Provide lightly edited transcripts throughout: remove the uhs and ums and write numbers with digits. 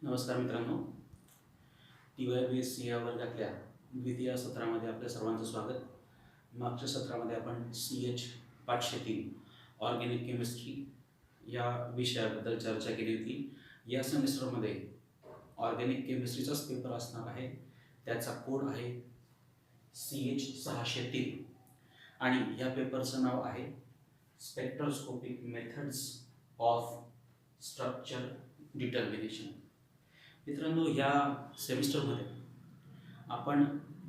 नमस्कार मित्रांनो, TYBS या वर्गातल्या द्वितीय सत्रामध्ये आपल्या सर्वांचं स्वागत. मागच्या सत्रामध्ये आपण CH 503 ऑर्गॅनिक केमिस्ट्री या विषयाबद्दल चर्चा केली होती. या सेमिस्टरमध्ये ऑर्गॅनिक केमिस्ट्रीचाच पेपर असणार आहे. त्याचा कोड आहे CH 603 आणि या पेपरचं नाव आहे spectroscopic methods of structure determination. मित्रांनो, ह्या सेमिस्टरमध्ये आपण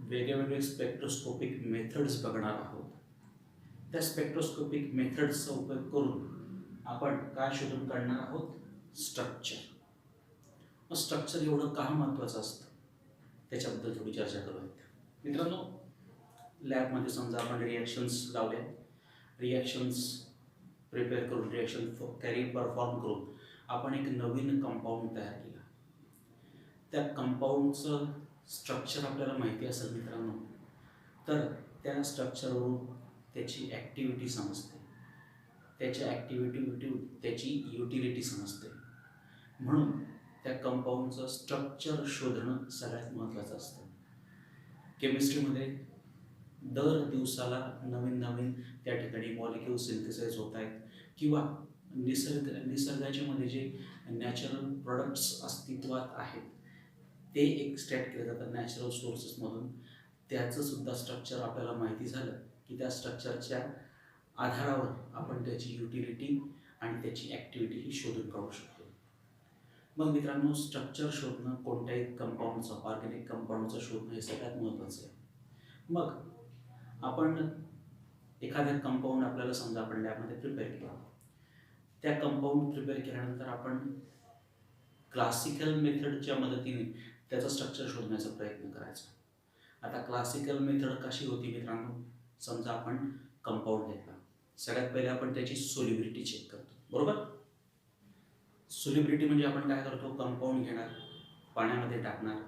वेगवेगळे स्पेक्ट्रोस्कोपिक मेथड्स बघणार आहोत. त्या स्पेक्ट्रोस्कोपिक मेथड्सचा उपयोग करून आपण काय शोधून काढणार आहोत? स्ट्रक्चर. मग स्ट्रक्चर एवढं का महत्त्वाचं असतं त्याच्याबद्दल थोडी चर्चा करूयात. मित्रांनो, लॅबमध्ये समजा आपण रिॲक्शन्स लावल्या, रिॲक्शन्स प्रिपेअर करून रिॲक्शन परफॉर्म करून आपण एक नवीन कंपाऊंड तयार केला. त्या कंपाऊंडचं स्ट्रक्चर आपल्याला माहिती असेल मित्रांनो, तर त्या स्ट्रक्चरवरून त्याची ॲक्टिव्हिटी समजते, त्याच्या ॲक्टिव्हिटी त्याची युटिलिटी समजते. म्हणून त्या कंपाऊंडचं स्ट्रक्चर शोधणं सगळ्यात महत्त्वाचं असतं. केमिस्ट्रीमध्ये दर दिवसाला नवीन नवीन त्या ठिकाणी मॉलिक्यूल सिंथेसाइज होत आहेत किंवा निसर्गाच्यामध्ये जे नॅचरल प्रोडक्ट्स अस्तित्वात आहेत ते एक्सट्रॅक्ट केले जातात नॅचरल सोर्सेसमधून. त्याचंसुद्धा स्ट्रक्चर आपल्याला माहिती झालं की त्या स्ट्रक्चरच्या आधारावर आपण त्याची युटिलिटी आणि त्याची ॲक्टिव्हिटी ही शोधून काढू शकतो. मग मित्रांनो, स्ट्रक्चर शोधणं कोणत्याही कंपाऊंडचं, ऑर्गॅनिक कंपाऊंडचं शोधणं हे सगळ्यात महत्त्वाचं आहे. मग आपण एखाद्या कंपाऊंड आपल्याला समजा आपण लॅबमध्ये प्रिपेअर केला, त्या कंपाऊंड प्रिपेअर केल्यानंतर आपण क्लासिकल मेथडच्या मदतीने त्याचं स्ट्रक्चर शोधण्याचा प्रयत्न करायचा. आता क्लासिकल मेथड कशी होती मित्रांनो? समजा आपण कंपाऊंड घेतला, सगळ्यात पहिले आपण त्याची सोल्युबिलिटी चेक करतो, बरोबर? सोल्युबिलिटी म्हणजे आपण काय करतो? कंपाऊंड घेणार, पाण्यामध्ये टाकणार,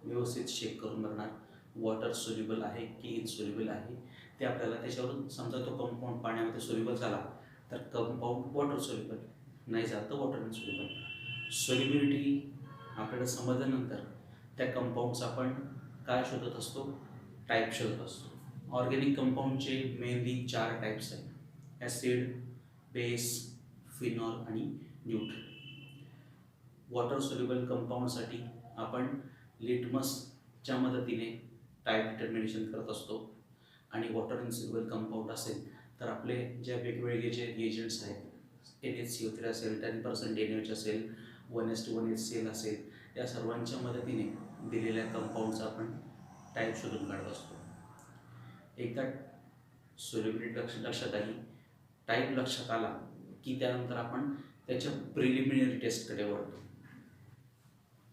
व्यवस्थित चेक करून बघणार वॉटर सोल्युबल आहे की इनसोल्युबल आहे. ते आपल्याला त्याच्यावरून समजा तो कंपाऊंड पाण्यामध्ये सोल्युबल झाला तर कंपाऊंड वॉटर सोल्युबल, नाही झालं तर वॉटर इनसोल्युबल. सोल्युबिलिटी आपल्याला समजल्यानंतर त्या कंपाऊंडचा आपण काय शोधत असतो? टाईप शोधत असतो. ऑर्गॅनिक कंपाऊंडचे मेनली 4 टाईप्स आहेत: ॲसिड, बेस, फिनॉल आणि न्यूट्रल. वॉटर सोल्युबल कंपाऊंडसाठी आपण लिटमसच्या मदतीने टाईप डिटर्मिनेशन करत असतो आणि वॉटर इनसोल्युबल कंपाऊंड असेल तर आपले जे वेगवेगळे जे रिएजंट्स आहेत, NaCO3 असेल, 10% NaOH असेल, 1:1HCl असेल, या सर्वांच्या मदतीने दिलेल्या कंपाऊंडचा आपण टाईप शोधून काढत असतो. एकदा सोल्युबिलिटी लक्षात आली, टाईप लक्षात आला की त्यानंतर आपण त्याच्या प्रिलिमिनरी टेस्टकडे वळतो.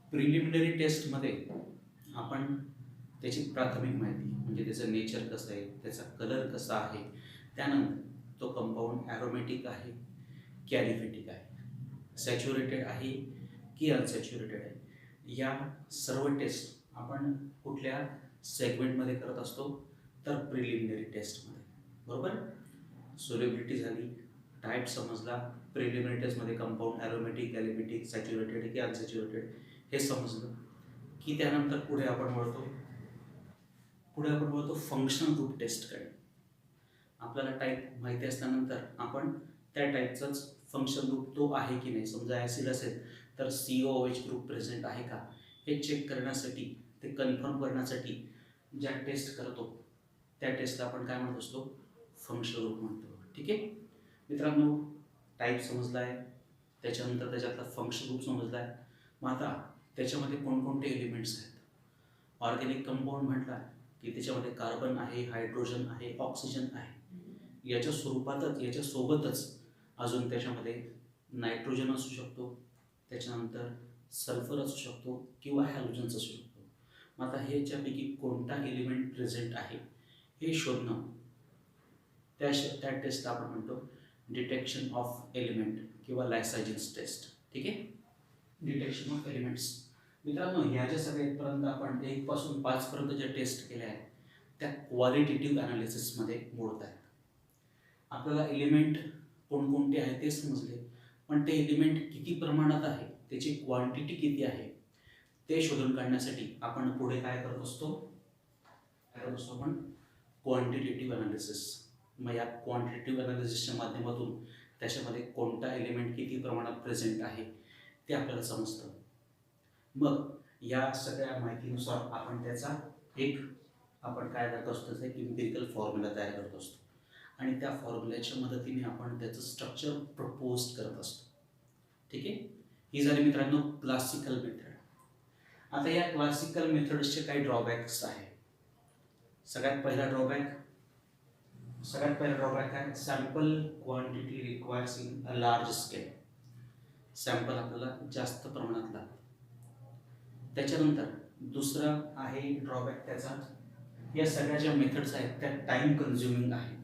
प्रिलिमिनरी टेस्टमध्ये आपण त्याची प्राथमिक माहिती म्हणजे त्याचं नेचर कसं आहे, त्याचा कलर कसा आहे, त्यानंतर तो कंपाऊंड ॲरोमॅटिक आहे की ॲलिफेटिक आहे, सॅच्युरेटेड आहे की अनसॅच्युरेटेड आहे, या सर्व टेस्ट आपण कुठल्या सेगमेंटमध्ये करत असतो? तर प्रिलिमिनरी टेस्टमध्ये, बरोबर? सोल्युबिलिटी झाली, टाईप समजला, प्रिलिमिनरी टेस्टमध्ये कंपाऊंड ॲरोमॅटिक, ॲलिफेटिक, सॅच्युरेटेड की अनसॅच्युरेटेड हे समजलं की त्यानंतर पुढे आपण वळतो फंक्शनल ग्रुप टेस्टकडे. आपल्याला टाईप माहिती असल्यानंतर आपण त्या टाईपचाच फंक्शन ग्रुप तो आहे की नाही, समजा ॲसिड असेल तर COOH ग्रुप प्रेझेंट आहे का हे चेक करण्यासाठी, ते कन्फर्म करण्यासाठी ज्या टेस्ट करतो त्या टेस्टला आपण काय म्हणत असतो? फंक्शनल ग्रुप म्हणतो. ठीक आहे मित्रांनो, टाईप समजला आहे, त्याच्यानंतर त्याच्यातला फंक्शनल ग्रुप समजला आहे. मग आता त्याच्यामध्ये कोणकोणते एलिमेंट्स आहेत? ऑर्गॅनिक कंपाऊंड म्हटला की त्याच्यामध्ये कार्बन आहे, हायड्रोजन आहे, ऑक्सिजन आहे. याच्या स्वरूपातच, याच्यासोबतच अजून त्याच्यामध्ये नायट्रोजन असू शकतो, त्याच्यानंतर सल्फर असू शकतो किंवा हॅलोजन्स असू शकतो. मग आता ह्याच्यापैकी कोणता एलिमेंट प्रेझेंट आहे हे शोधणं, त्या टेस्टला आपण म्हणतो डिटेक्शन ऑफ एलिमेंट किंवा लायसायजिन्स टेस्ट. ठीक आहे, डिटेक्शन ऑफ एलिमेंट्स. मित्रांनो, ह्या ज्या सगळ्यापर्यंत आपण 1 पासून 5 पर्यंत ज्या टेस्ट केल्या आहेत त्या क्वालिटेटिव्ह ॲनालिसिसमध्ये मोडत आहेत. आपल्याला एलिमेंट कोणकोणते आहे ते समजले, पण ते एलिमेंट किती प्रमाणात आहे त्याची क्वांटिटी किती आहे ते शोधून काढण्यासाठी आपण पुढे काय करत असतो आपण क्वांटिटेटिव्ह अनालिसिस. मग या क्वांटिटेटिव्ह अनालिसिसच्या माध्यमातून त्याच्यामध्ये कोणता एलिमेंट किती प्रमाणात प्रेझेंट आहे ते आपल्याला समजतं. मग या सगळ्या माहितीनुसार आपण त्याचा आपण काय करत असतो एक एम्पिरिकल फॉर्म्युला तयार करत असतो आणि त्या फॉर्म्युल्याच्या मदतीने आपण त्याचं स्ट्रक्चर प्रपोज करत असतो. ठीक आहे, ही झाली मित्रांनो क्लासिकल मेथड. आता या क्लासिकल मेथड्सचे काही ड्रॉबॅक्स आहे. सगळ्यात पहिला ड्रॉबॅक आहे sample quantity requires in a large scale. Sample आपल्याला जास्त प्रमाणात लागतं. त्याच्यानंतर दुसरा आहे ड्रॉबॅक त्याचा, या सगळ्या ज्या मेथड्स आहेत त्या टाईम कन्झ्युमिंग आहे.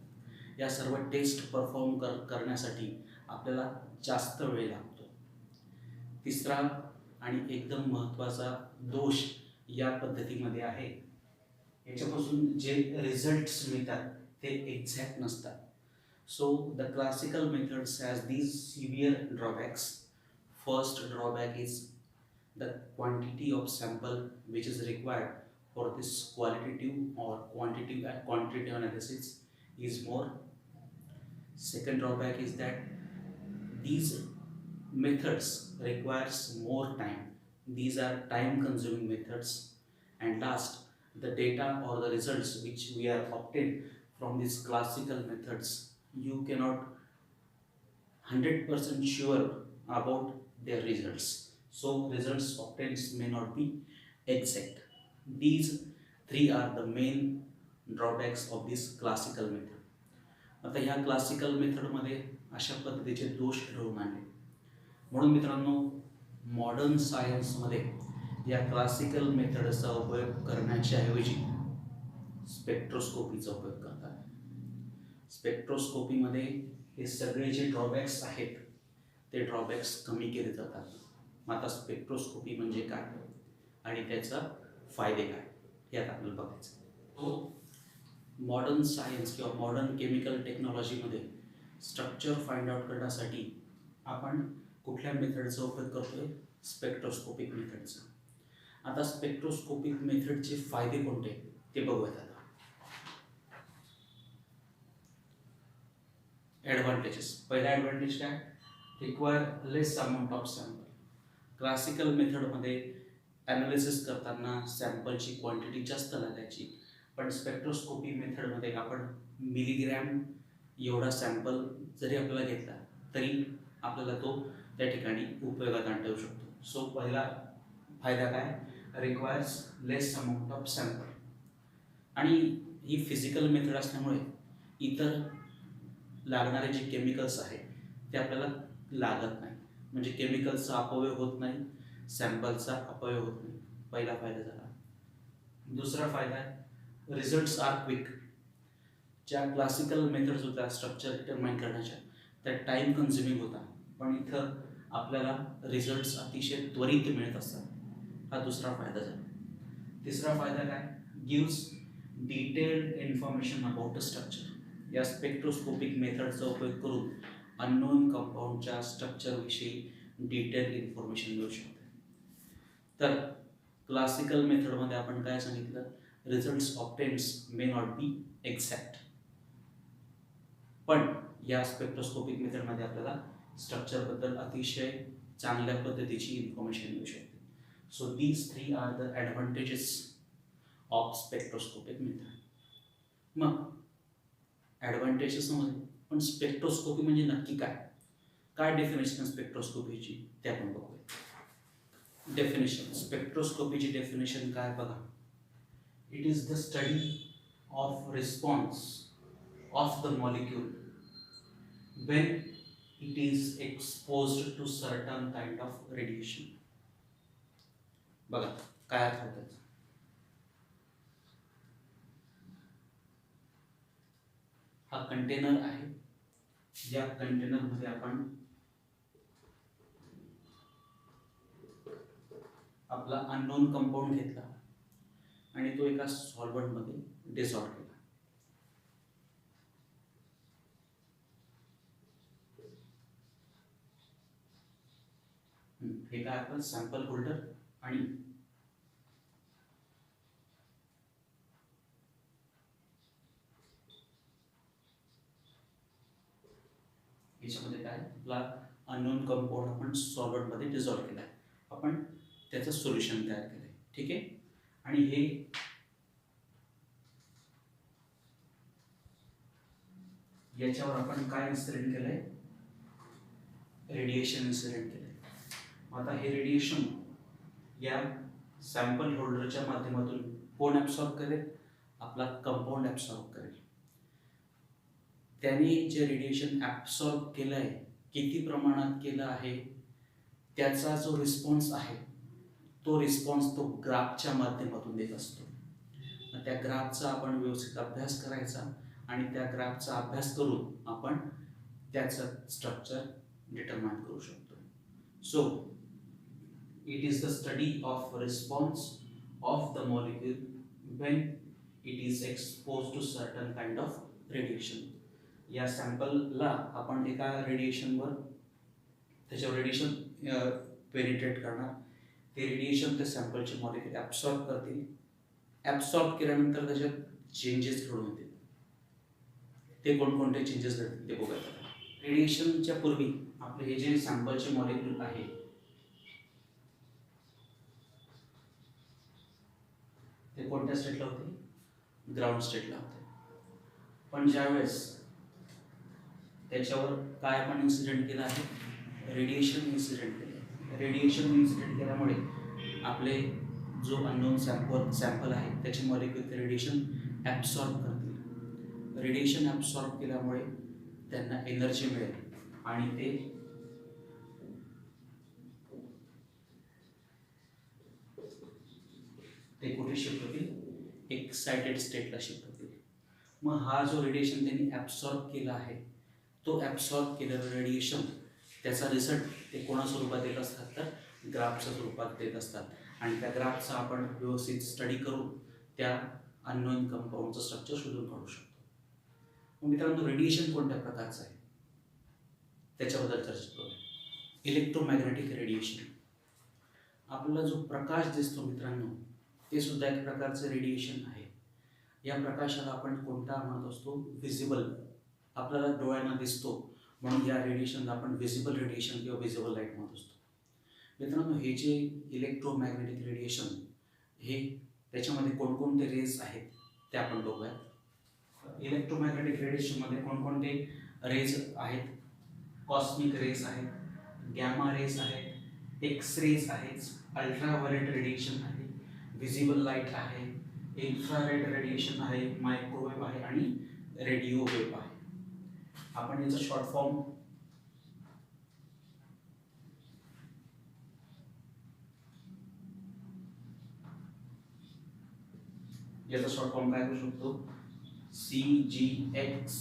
या सर्व टेस्ट परफॉर्म करण्यासाठी आपल्याला जास्त वेळ लागतो. तिसरा आणि एकदम महत्त्वाचा दोष या पद्धतीमध्ये आहे, याच्यापासून जे रिझल्ट्स मिळतात ते एक्झॅक्ट नसतात. So the classical methods has these severe drawbacks. First drawback is the quantity of sample which is required for this qualitative or quantitative analysis is more. Second drawback is that these methods requires more time. These are time consuming methods. And last, the data or the results which we are obtained from these classical methods, you cannot 100% sure about their results. So results obtained may not be exact. These three are the main drawbacks of this classical method. आता ह्या classical मेथडमध्ये अशा पद्धतीचे दोष ठरवून आणले. म्हणून मित्रांनो मॉडर्न सायन्समध्ये या क्लासिकल मेथडचा उपयोग करण्याच्या ऐवजी स्पेक्ट्रोस्कोपीचा उपयोग करतात. स्पेक्ट्रोस्कोपीमध्ये हे सगळे जे ड्रॉबॅक्स आहेत ते ड्रॉबॅक्स कमी केले जातात. आता स्पेक्ट्रोस्कोपी म्हणजे काय आणि त्याचा फायदे काय हे आता आपल्याला बघायचं. तो मॉडर्न सायन्स किंवा मॉडर्न केमिकल टेक्नॉलॉजीमध्ये स्ट्रक्चर फाइंड आउट करण्यासाठी आपण कुठल्या मेथडचा उपयोग करतोय? स्पेक्ट्रोस्कोपिक मेथडचा. आता स्पेक्ट्रोस्कोपिक मेथडचे फायदे कोणते ते बघूयात आता. ॲडव्हान्टेजेस. पहिला ॲडव्हान्टेज काय? Require less amount of sample. Classical मेथडमध्ये ॲनालिसिस करताना सॅम्पलची क्वांटिटी जास्त लागायची, पण स्पेक्ट्रोस्कोपी मेथडमध्ये आपण मिलीग्रॅम एवढा सॅम्पल जरी आपल्याला घेतला तरी आपल्याला तो त्या ठिकाणी उपयोगात आणता येऊ शकतो. सो पहिला फायदा काय? Requires less amount of sample. आणि ही फिजिकल मेथड असल्यामुळे इतर लागणारे जे केमिकल्स आहेत ते आपल्याला लागत नाही. म्हणजे केमिकलचा अपव्यय होत नाही, सॅम्पलचा अपव्यय होत नाही. पहिला फायदा झाला. दुसरा फायदा रिझल्ट्स आर क्विक. ज्या क्लासिकल मेथड्स होत्या स्ट्रक्चर डिटरमाइन करण्याच्या त्या टाईम कन्झ्युमिंग होता, पण इथं आपल्याला रिझल्ट्स अतिशय त्वरित मिळत असतात. हा दुसरा फायदा झाला. तिसरा फायदा काय? Gives detailed information about a structure. या स्पेक्ट्रोस्कोपिक मेथडचा उपयोग करून अननोन कंपाऊंडच्या स्ट्रक्चरविषयी डिटेल इन्फॉर्मेशन मिळू शकते. तर क्लासिकल मेथडमध्ये आपण काय सांगितलं? Results obtains may not be exact, पण या स्पेक्ट्रोस्कोपिक मेथडमध्ये आपल्याला स्ट्रक्चरबद्दल अतिशय चांगल्या पद्धतीची इन्फॉर्मेशन मिळू शकते. So these three are the advantages of spectroscopic method. मग ॲडव्हान्टेजेस समजले, पण स्पेक्ट्रोस्कोपी म्हणजे नक्की काय? काय डेफिनेशन स्पेक्ट्रोस्कोपीची ते आपण बघूया. डेफिनेशन. स्पेक्ट्रोस्कोपीची डेफिनेशन काय बघा. It is the study of response of the molecule when it is exposed to certain kind of radiation. बघा काय अर्थ होतात. हा कंटेनर आहे, या कंटेनरमध्ये आपण आपला अननोन कंपाऊंड घेतला आणि तो एका सॉल्व्हंटमध्ये डिसॉल्व्ह केला. हे एक आहे आपलं सॅम्पल होल्डर आणि याच्यामध्ये काय आपला अननोन कंपाऊंड आपण सॉल्व्हंटमध्ये डिझॉल्व्ह केला आहे, आपण त्याचं सोल्युशन तयार केलं आहे. ठीक आहे. आणि हे याच्यावर आपण काय इन्सिडेंट केलंय, रेडिएशन इन्सिडेंट केलंय. आता हे रेडिएशन या सॅम्पल होल्डरच्या माध्यमातून कोण ॲब्सॉर्ब करेल, आपला कंपाऊंड ॲब्सॉर्ब करेल. त्याने जे रेडिएशन ॲब्सॉर्ब केलं आहे, किती प्रमाणात केलं आहे, त्याचा जो रिस्पॉन्स आहे तो रिस्पॉन्स तो ग्राफच्या माध्यमातून देत असतो. त्या ग्राफचा आपण व्यवस्थित अभ्यास करायचा आणि त्या ग्राफचा अभ्यास करून आपण त्याचं स्ट्रक्चर डिटरमाइन करू शकतो. So it is the study of response of the molecule when it is expose to certain kind of radiation. या सॅम्पलला आपण एका रेडिएशनवर त्याच्यावर रेडिएशन पेनिट्रेट करणार, ते रेडिएशन त्या सॅम्पलचे मॉलिक्यूल ॲब्सॉर्ब करतील. ॲब्सॉर्ब केल्यानंतर त्याच्यात चेंजेस घडून येतील. ते कोणकोणते चेंजेस घडतील ते बघूया. रेडिएशनच्या पूर्वी आपले हे जे सॅम्पलचे मॉलिक्यूल आहे ते कोणत्या स्टेटला होते, ग्राउंड स्टेटला होते. पण ज्यावेळेस त्याच्यावर काय आपण इन्सिडेंट केलं आहे, रेडिएशन इन्सिडेंट केलं. रेडिएशन इन्सिडेंट केल्यामुळे आपले जो अननोन सॅम्पल आहे त्याचे मॉलिक्यूल ते रेडिएशन ॲब्सॉर्ब करतील. रेडिएशन ॲब्सॉर्ब केल्यामुळे त्यांना एनर्जी मिळेल आणि ते कुठे शिफ्ट होतील, एक्साइटेड स्टेटला शिफ्ट होतील. मग हा जो रेडिएशन त्यांनी ॲब्सॉर्ब केला आहे तो ॲब्सॉर्ब केलेलं रेडिएशन त्याचा रिझल्ट ते कोणा स्वरूपात देत असतात, तर ग्राफच्या स्वरूपात देत असतात. आणि त्या ग्राफचा आपण व्यवस्थित स्टडी करून त्या अननोन कंपाऊंडचं स्ट्रक्चर शोधून काढू शकतो. मग मित्रांनो, रेडिएशन कोणत्या प्रकारचं आहे त्याच्याबद्दल चर्चा करूया. Electromagnetic radiation. आपल्याला जो प्रकाश दिसतो मित्रांनो, ते सुद्धा एक प्रकारचं रेडिएशन आहे. या प्रकाशाला आपण कोणता म्हणत असतो, व्हिजिबल. आपल्याला डोळ्यांना दिसतो म्हणून या रेडिएशनला आपण व्हिजिबल रेडिएशन किंवा व्हिजिबल लाईट म्हणत असतो. मित्रांनो, हे जे इलेक्ट्रोमॅग्नेटिक रेडिएशन हे त्याच्यामध्ये कोणकोणते रेज आहेत ते आपण बघूया. इलेक्ट्रोमॅग्नेटिक रेडिएशनमध्ये कोणकोणते रेज आहेत, कॉस्मिक रेज आहेत, गॅमा रेज आहेत, एक्स रेज आहेत, अल्ट्राव्हायोलेट रेडिएशन आहे, व्हिजिबल लाईट आहे, इन्फ्रारेड रेडिएशन आहे, मायक्रोवेव्ह आहे आणि रेडिओ वेव्ह आहे. आपण याचा शॉर्ट फॉर्म काय करू शकतो, CGX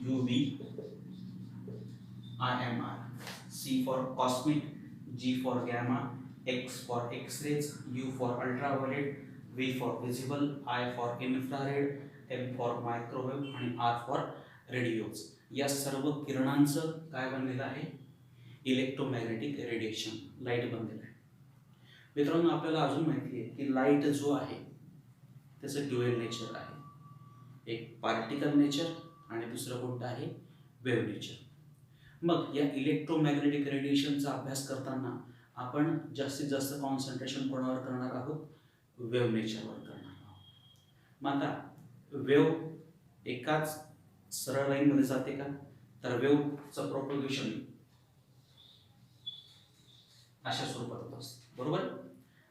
UV IMR. C for cosmic, G for gamma, X for X-rays, U for ultraviolet, V for visible, I for infrared, M for microwave आणि R for radios. या सर्व किरणांचं काय बनलेलं आहे, इलेक्ट्रोमॅग्नेटिक रेडिएशन, लाईट बनलेलं आहे. मित्रांनो, आपल्याला अजून माहिती आहे की लाईट जो आहे त्याचं ड्युएल नेचर आहे. एक पार्टिकल नेचर आणि दुसरं कोणतं आहे, वेव्ह नेचर. मग या इलेक्ट्रोमॅग्नेटिक रेडिएशनचा अभ्यास करताना आपण जास्तीत जास्त कॉन्सन्ट्रेशन कोणावर करणार आहोत, वेव्ह नेचरवर करणार आहोत. मग आता वेव्ह एकाच सरळ लाईनमध्ये जाते का, तर वेव्हचं प्रोपगेशन अशा स्वरूपात होत असतं, बरोबर.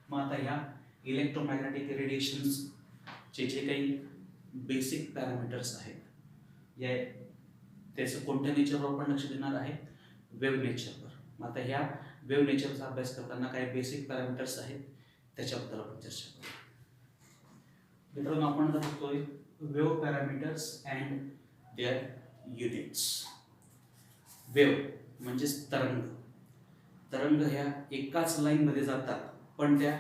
मग आता ह्या इलेक्ट्रोमॅग्नेटिक रेडिएशनचे जे काही बेसिक पॅरामीटर्स आहेत, या त्याचं कोणत्या नेचरवर आपण लक्ष देणार आहे, वेव्ह नेचरवर. मग आता ह्या वेव्ह नेचरचा अभ्यास करताना काही बेसिक पॅरामीटर्स आहेत त्याच्याबद्दल आपण चर्चा करू. मित्रांनो, आपण आता बघतोय wave parameters and their units. Wave म्हणजेच तरंग. तरंग ह्या एकाच लाईनमध्ये जातात, पण त्या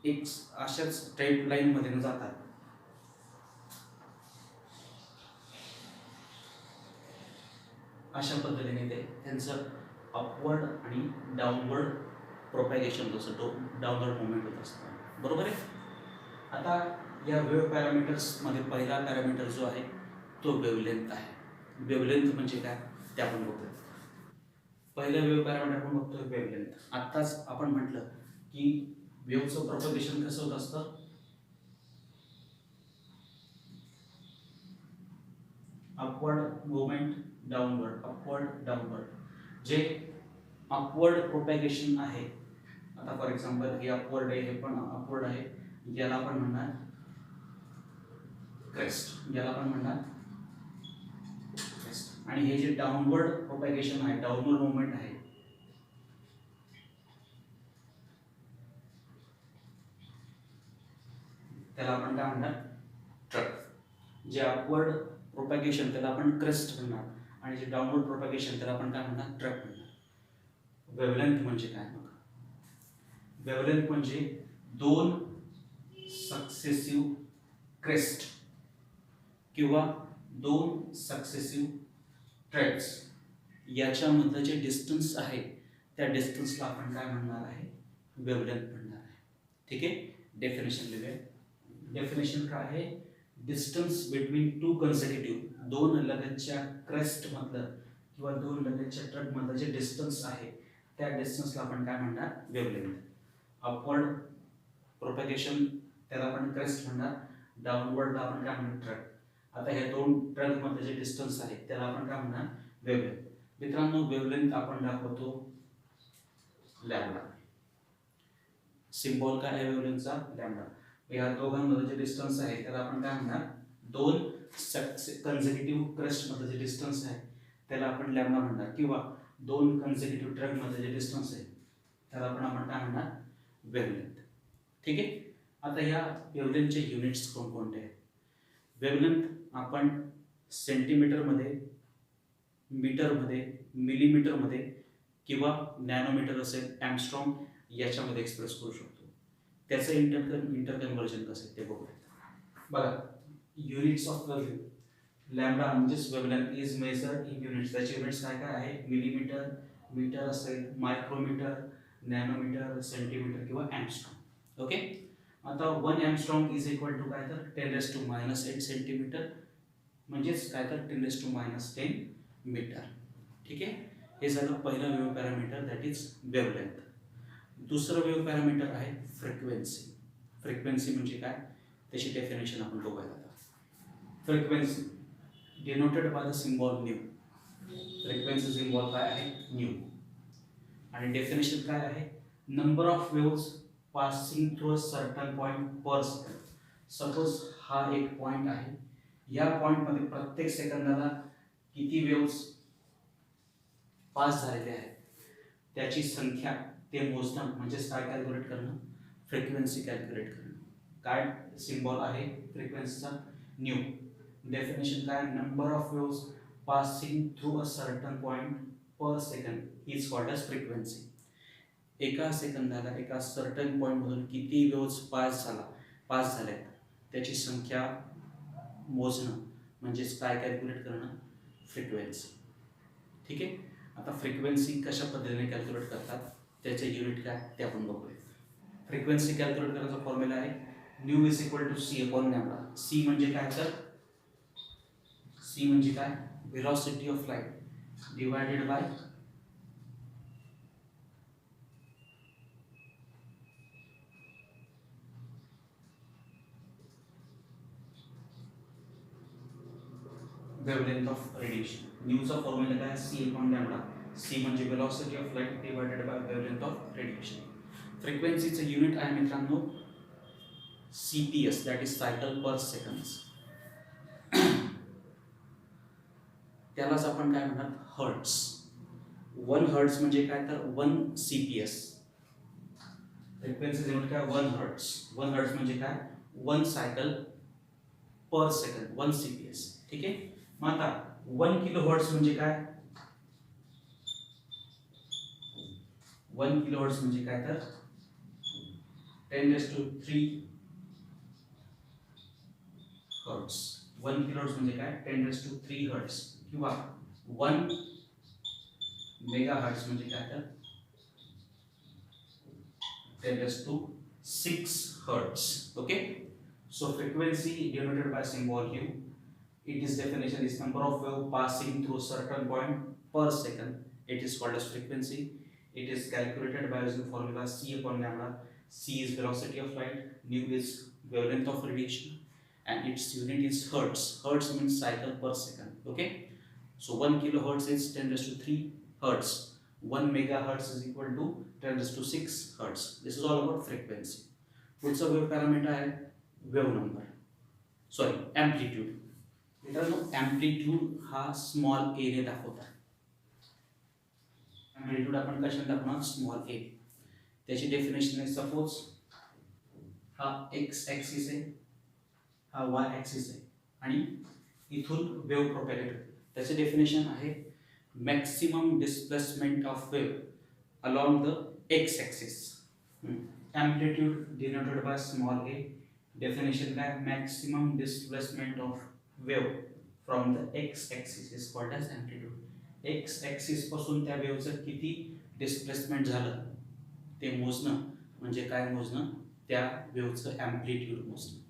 एक अशाच स्ट्रेट लाईनमध्ये न जातात अशा पद्धतीने ते त्यांचं अपवर्ड आणि डाऊनवर्ड प्रोपॅगेशन होत असतं, डाउनवर्ड मुवमेंट होत असतं, बरोबर आहे. आता या वेव्ह पॅरामीटर्समध्ये पहिला पॅरामीटर जो आहे तो वेव्हलेंथ आहे. वेव्हलेंथ म्हणजे काय ते आपण बघूया. पहिलं वेव्ह पॅरामीटर आपण बघतोय वेव्हलेंथ. आत्ताच आपण म्हटलं की वेव्हचं प्रोपगेशन कसं होत असतं, upward movement downward, upward downward. जे अपवर्ड प्रोपॅगेशन आहे, आता फॉर एक्झाम्पल हे अपवर्ड आहे, हे पण अपवर्ड आहे, याला आपण म्हणणार क्रेस्ट, याला आपण म्हणणार क्रेस्ट. आणि हे जे डाउनवर्ड प्रोपॅगेशन आहे, डाउनवर्ड मुवमेंट आहे, त्याला आपण काय म्हणणार ट्रक. जे अपवर्ड प्रोपॅगेशन त्याला आपण क्रेस्ट म्हणणार, आणि जे डाउनवर्ड प्रोपॅगेशन त्याला आपण काय म्हणणार ट्रक म्हणणार. वेव्हलेंथ म्हणजे काय मग? वेव्हलेंथ म्हणजे दोन सक्सेसिव्ह क्रेस्ट किंवा दोन सक्सेसिव्ह ट्रेड्स याच्यामधलं जे डिस्टन्स आहे त्या डिस्टन्सला आपण काय म्हणणार आहे वेव्हलेंथ म्हणणार आहे. ठीक आहे, डेफिनेशन लिहूया. डेफिनेशन काय आहे? डिस्टन्स बिटवीन टू कन्सेक्युटिव्ह, दोन लगतच्या क्रेस्ट मधलं किंवा दोन लगतच्या ट्रक मधलं जे डिस्टन्स आहे त्या डिस्टन्सला आपण काय म्हणणार वेव्हलेंथ. अपवर्ड प्रोपॅगेशन त्याला आपण क्रेस्ट म्हणणार, डाउनवर्डला आपण काय म्हणणार ट्रक. आता हे दोन ट्रक मधले जे डिस्टन्स आहे त्याला आपण काय म्हणणार वेव्हलेंथ. मित्रांनो, वेव्हलेंथ आपण दाखवतो लॅम्बडा. सिम्बॉल काय आहे वेव्हलेंथचा? लॅम्बडा. या दोघांमध्ये जे डिस्टन्स आहे त्याला आपण काय म्हणणार, दोन कन्झर्वेटिव्ह क्रेस्ट मध्ये जे डिस्टन्स आहे त्याला आपण लॅम्बडा म्हणणार, किंवा दोन कन्झर्वेटिव्ह ट्रक मध्ये जे डिस्टन्स आहे त्याला आपण काय म्हणणार वेव्हलेंथ. ठीक आहे. आता या वेव्हलेंथचे युनिट्स कोणकोणते आहेत? वेव्हलेंथ आपण सेंटीमीटरमध्ये, मीटरमध्ये, मिलीमीटरमध्ये किंवा नॅनोमीटर असेल, एंगस्ट्रॉम याच्यामध्ये एक्सप्रेस करू शकतो. त्याचं इंटरकन्व्हर्जन कसं आहे ते बघूया. बघा, युनिट्स ऑफ वेव्हलेंथ. लॅम्बडा म्हणजेच wavelength is measured in units. त्याचे युनिट्स काय काय आहे? मिलीमीटर, मीटर असेल, मायक्रोमीटर, नॅनोमीटर, सेंटीमीटर किंवा एंगस्ट्रॉम. ओके. आता 1 एंगस्ट्रॉम इज इक्वल टू काय तर 10⁻⁻8 सेंटीमीटर, म्हणजेच काय तर 10⁻10 मीटर. ठीक आहे. हे झालं पहिलं wave parameter, that is wavelength. दुसरं वेव्ह पॅरामीटर आहे फ्रिक्वेन्सी. फ्रिक्वेन्सी म्हणजे काय त्याची डेफिनेशन आपण बघूया आता. Frequency denoted by the symbol new. Frequency symbol काय आहे? न्यू. आणि डेफिनेशन काय आहे? Number of waves passing through a certain point per second. Suppose हा एक पॉइंट आहे, या पॉइंटमध्ये प्रत्येक सेकंदाला किती वेव्स पास झालेले आहेत त्याची संख्या ते मोजणं म्हणजेच काय कॅल्क्युलेट करणं, फ्रिक्वेन्सी कॅल्क्युलेट करणं. काय सिम्बॉल आहे फ्रिक्वेन्सीचा? न्यू. डेफिनेशन काय? Number of waves passing through a certain point per second is called as frequency. एका सेकंदाला एका सर्टन पॉइंटमधून किती वेव्स पास झाल्यात त्याची संख्या मोजणं म्हणजेच काय कॅल्क्युलेट करणं, फ्रिक्वेन्सी. ठीक आहे. आता फ्रिक्वेन्सी कशा पद्धतीने कॅल्क्युलेट करतात त्याचे युनिट काय ते आपण बघूया. फ्रिक्वेन्सी कॅल्क्युलेट करण्याचा फॉर्म्युला आहे nu is equal to C upon lambda. C म्हणजे काय तर सी म्हणजे काय? Velocity of light divided by wavelength of radiation. न्यूचा फॉर्म्युला काय? C upon lambda. सी म्हणजे velocity of light divided by wavelength of radiation. फ्रिक्वेन्सीचं युनिट आहे मित्रांनो CPS, that is cycle per seconds. त्यालाच आपण काय म्हणणार हर्ट्स. 1 हर्ट्स म्हणजे काय तर 1 CPS. फ्रिक्वेन्सी युनिट काय? 1 हर्ट्स. 1 हर्ट्स म्हणजे काय? 1 सायकल पर सेकंड, 1 CPS. ठीक आहे. मग आता 1 किलो हर्ट्स म्हणजे काय? 1 किलो हर्ट्स म्हणजे काय तर 10⁻³ हर्ट्स. 1 किलो हर्ट्स म्हणजे काय? 10⁻³ हर्ट्स. किंवा 1 मेगा हर्ट्स म्हणजे काय तर 10 raised to 6 hertz. Okay, so frequency denoted by symbol u. Its definition is number of wave passing through certain point per second. It is called as frequency. It is calculated by using formula c upon lambda. C is velocity of light, nu is wavelength of radiation, and its unit is hertz. Hertz means cycle per second. Okay, so 1 kilohertz is 10 raised to 3 hertz. 1 megahertz is equal to 10 raised to 6 hertz. This is all about frequency. पुढचा wave parameter आहे wave number, sorry amplitude. मित्रांनो amplitude हा small ए ने दाखवतात. Amplitude आपण कशाने दाखवणार? Small ए. त्याची डेफिनेशन आहे, सपोज हा एक्स ॲक्सिस आहे, हा वाय ॲक्सिस आहे आणि इथून वेव्ह प्रोपेगेट होते. त्याचे डेफिनेशन आहे maximum displacement of wave along the X axis. Amplitude denoted by small A. Definition काय? Maximum displacement of wave from the X axis is called as amplitude. X axis पासून त्या वेव्हचं किती displacement झालं ते मोजणं म्हणजे काय मोजणं? त्या वेव्हचं एम्प्लिट्यूड मोजणं.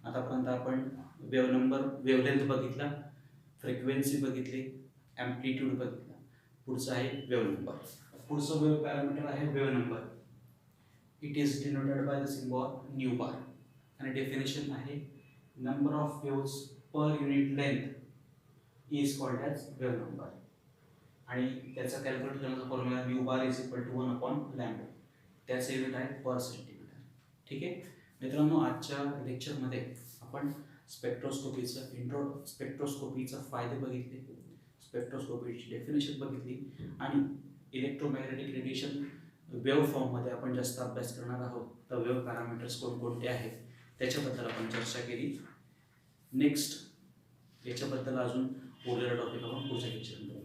आतापर्यंत आपण वेव्ह नंबर, वेव्हलेंथ बघितला, फ्रिक्वेन्सी बघितली, एम्प्लिट्यूड बघितला. पुढचं आहे वेव्ह नंबर. पुढचं वेव्ह पॅरामीटर आहे wave number. It is denoted by the symbol nu bar आणि डेफिनेशन आहे number of waves per unit length is called as wave number. आणि त्याचा कॅल्क्युलेट करण्याचा formula nu bar is equal to 1 upon lambda. त्याचं unit आहे per centimetre. ठीक आहे मित्रांनो, आजच्या लेक्चरमध्ये आपण स्पेक्ट्रोस्कोपीचं स्पेक्ट्रोस्कोपीचा फायदे बघितले, स्पेक्ट्रोस्कोपीची डेफिनेशन बघितली आणि इलेक्ट्रोमॅग्नेटिक रेडिएशन वेव्ह फॉर्ममध्ये आपण जास्त अभ्यास करणार आहोत. तर वेव्ह पॅरामीटर्स कोणकोणते आहेत त्याच्याबद्दल आपण चर्चा केली. नेक्स्ट याच्याबद्दल अजून उरलेला टॉपिक आपण पुढच्या लेक्चरमध्ये